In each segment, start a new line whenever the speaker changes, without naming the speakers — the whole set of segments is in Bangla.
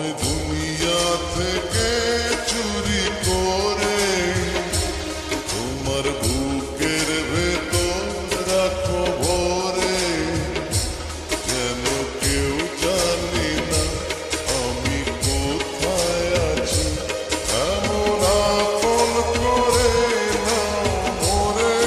আমায় দুনিয়া থেকে চুরি করে তোমার বুকের ভেতর রাখো ভরে, যেন কেউ জানি না আমি কোথায় আছি, এমন আপন করে না মোরে।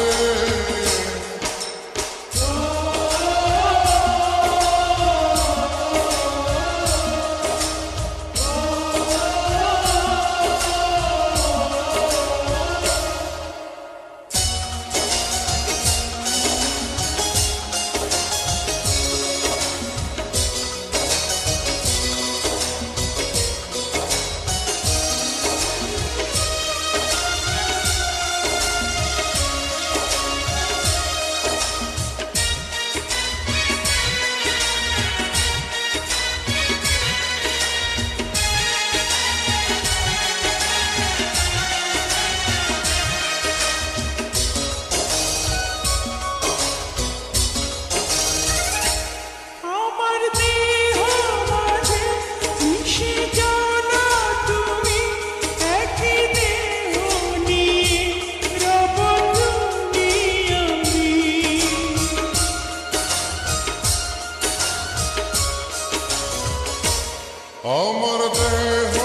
আমার দেহ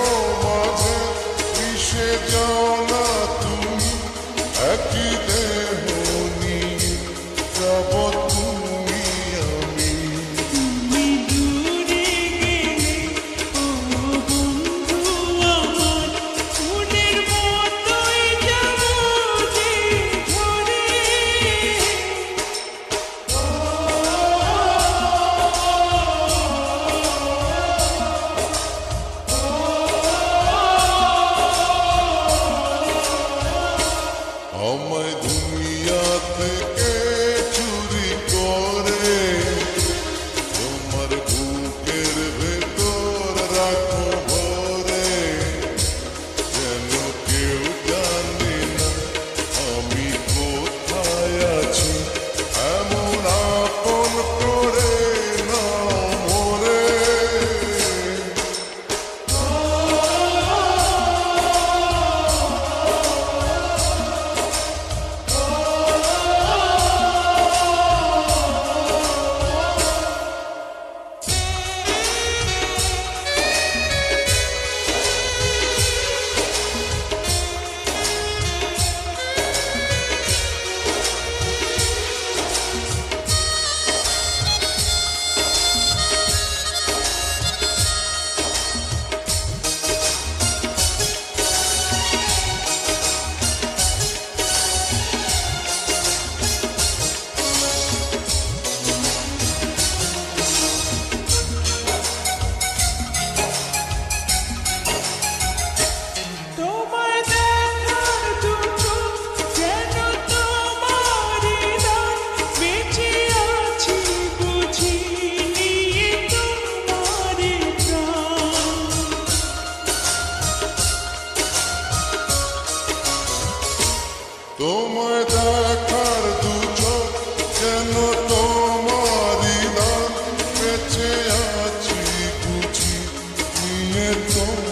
মাঝে মিশে যাও না তুমি, একই দেহ নিয়ে যাব তুমি আমি।
তুমি দূরে গেলে ও বন্ধু আমার, ফুলের মতোই যাব যে ঝরে।
আমায় দুনিয়া থেকে চুরি করে তোমার বুকের ভেতর রাখো ভরে, যেন কেউ জানি না আমি কোথায় আছি, এমন আপন করে না মোরে।
তোমায় দেখার দুটো যেন তোমারই দান, বেঁচে আছি বুঝি নিয়ে তোমারই প্রাণ।
তোমায় দেখার দু চোখ যেন তোমারই দান, বেঁচে আছি বুঝি নিয়ে তোমার